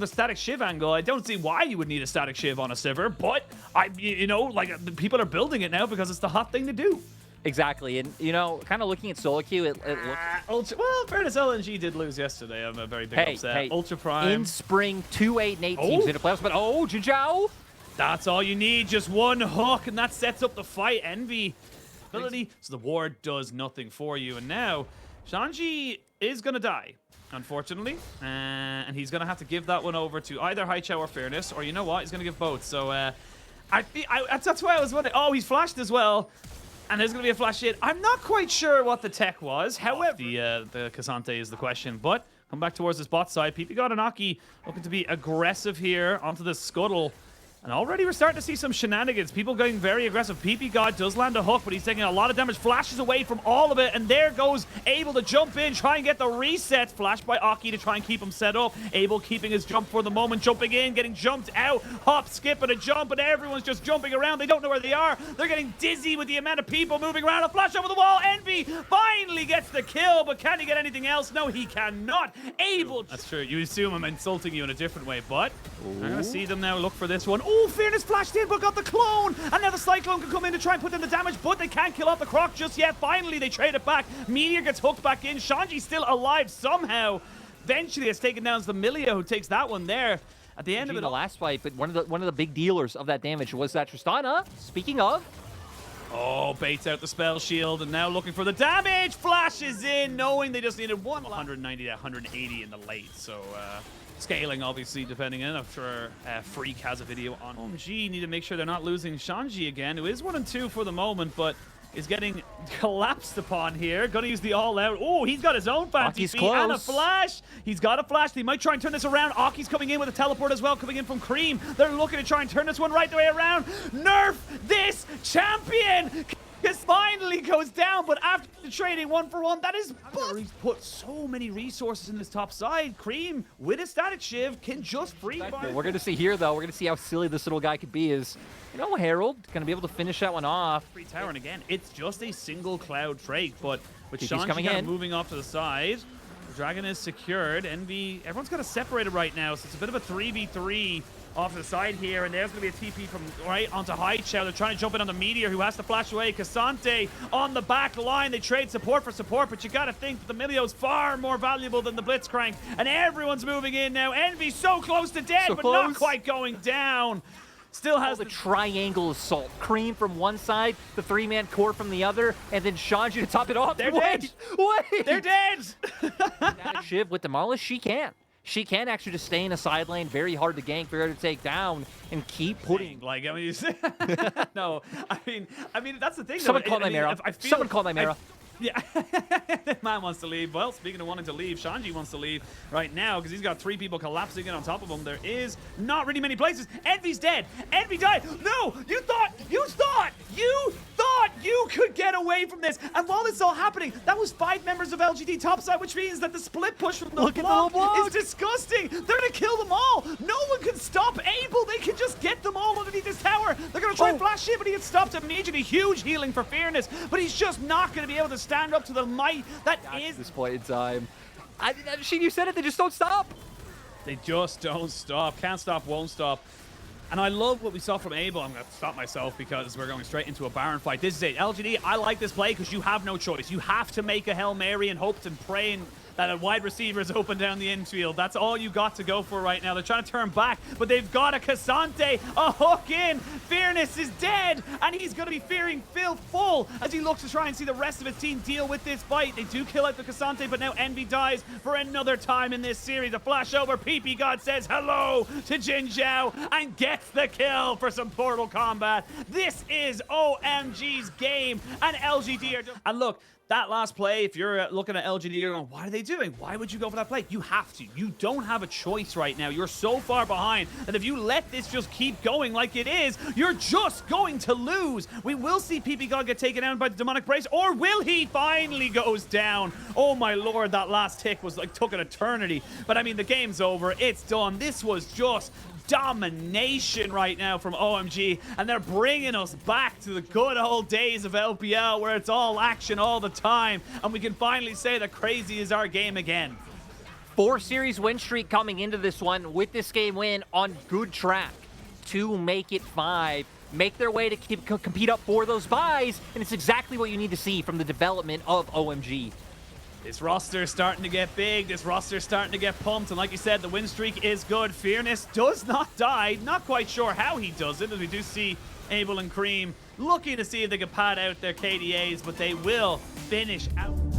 the static shiv angle. I don't see why you would need a static shiv on a Sivir, but you know, like people are building it now because it's the hot thing to do. Exactly, and you know, kind of looking at solo queue, it looks. Well, fairness, LNG did lose yesterday. I'm a very big upset. Hey, Ultra Prime in spring, 2-8-8 teams into playoffs, but Jinzhao. That's all you need, just one hook, and that sets up the fight. Envy ability, so the ward does nothing for you, and now Shanji is gonna die, unfortunately, and he's gonna have to give that one over to either Haichao or Fairness, or you know what, he's gonna give both. So that's why I was wondering. Oh, he's flashed as well. And there's going to be a flash hit. I'm not quite sure what the tech was. However, the Cassante is the question. But come back towards this bot side. PP and Aki looking to be aggressive here onto the scuttle. And already we're starting to see some shenanigans. People getting very aggressive. PP God does land a hook, but he's taking a lot of damage. Flashes away from all of it. And there goes Abel to jump in, try and get the reset. Flash by Aki to try and keep him set up. Abel keeping his jump for the moment. Jumping in, getting jumped out. Hop, skip, and a jump. And everyone's just jumping around. They don't know where they are. They're getting dizzy with the amount of people moving around. A flash over the wall. Envy finally gets the kill, but can he get anything else? No, he cannot. Abel. That's true. You assume I'm insulting you in a different way, but I'm going to see them now look for this one. Oh, Fairness flashed in, but got the clone. And now the Cyclone can come in to try and put in the damage, but they can't kill off the Croc just yet. Finally, they trade it back. Meteor gets hooked back in. Shanji's still alive somehow. Eventually, it's taken down as the Milia who takes that one there. At the end of it, the last fight, but one of the big dealers of that damage was that Tristana. Speaking of, oh, baits out the spell shield, and now looking for the damage. Flashes in, knowing they just needed 190 to 180 in the late. So, scaling, obviously, depending on. I'm sure Freak has a video on OMG. Need to make sure they're not losing Shanji again, who is 1-2 for the moment, but is getting collapsed upon here. Gonna use the all-out. Oh, he's got his own fancy feat and a flash. He's got a flash. They might try and turn this around. Aki's coming in with a teleport as well, coming in from Cream. They're looking to try and turn this one right the way around. Nerf this champion! This finally goes down, but after trading 1-for-1, that is he's put so many resources in this top side. Cream, with a static shiv, can just free What we're going to see here, though, we're going to see how silly this little guy could be is, you know, Herald going to be able to finish that one off. Free tower, and again, it's just a single cloud trade, but with TP's Shanji kind of moving off to the side, the Dragon is secured. Envy, everyone's kind of separated right now, so it's a bit of a 3v3 off to the side here, and there's going to be a TP from right onto Haichao. They're trying to jump in on the Meteor, who has to flash away. Cassante on the back line. They trade support for support, but you got to think that the Milio's far more valuable than the Blitzcrank, and everyone's moving in now. Envy so close to dead, but not quite going down. Still has the triangle assault. Cream from one side, the three-man core from the other, and then Shanji to top it off. They're dead. Wait! They're dead! Shiv with Demolish, she can. She can actually just stay in a side lane, very hard to gank, very hard to take down, and keep putting. Like, I mean, you say, no, I mean, that's the thing. Someone call Nymera. Someone call Nymera. Yeah, man wants to leave. Well, speaking of wanting to leave, Shanji wants to leave right now because he's got 3 people collapsing in on top of him. There is not really many places. Envy's dead. Envy died. No, you thought you could get away from this. And while this is all happening, that was 5 members of LGD topside, which means that the split push from the block is disgusting. They're gonna kill them all. No one can stop Abel. They can just get them all underneath this tower. They're gonna try and flash it, but he gets stopped immediately. Huge healing for Fairness, but he's just not gonna be able to stand up to the might that is this point in time. You said it, they just don't stop. They just don't stop. Can't stop, won't stop. And I love what we saw from Abel. I'm going to stop myself because we're going straight into a Baron fight. This is it. LGD, I like this play because you have no choice. You have to make a Hail Mary and hope and pray that a wide receiver is open down the infield. That's all you got to go for right now. They're trying to turn back, but they've got a Cassante, a hook in. Fairness is dead, and he's going to be fearing Phil full as he looks to try and see the rest of his team deal with this fight. They do kill out the Cassante, but now Envy dies for another time in this series. A flash over. PP God says hello to Jinzhao and gets the kill for some Portal combat. This is OMG's game, and LGD are just... And look, that last play, if you're looking at LGD, you're going, what are they doing? Why would you go for that play? You have to. You don't have a choice right now. You're so far behind that if you let this just keep going like it is, you're just going to lose. We will see PP God get taken down by the Demonic Brace, or will he? Finally goes down. Oh my lord, that last tick was like took an eternity. But I mean, the game's over. It's done. This was just domination right now from OMG, and they're bringing us back to the good old days of LPL where it's all action all the time, and we can finally say that crazy is our game again. 4-series win streak coming into this one with this game win on good track to make it 5. Make their way to compete up for those buys, and it's exactly what you need to see from the development of OMG. This roster is starting to get big. This roster is starting to get pumped. And like you said, the win streak is good. Fearness does not die. Not quite sure how he does it, as we do see Abel and Cream looking to see if they can pad out their KDAs, but they will finish out.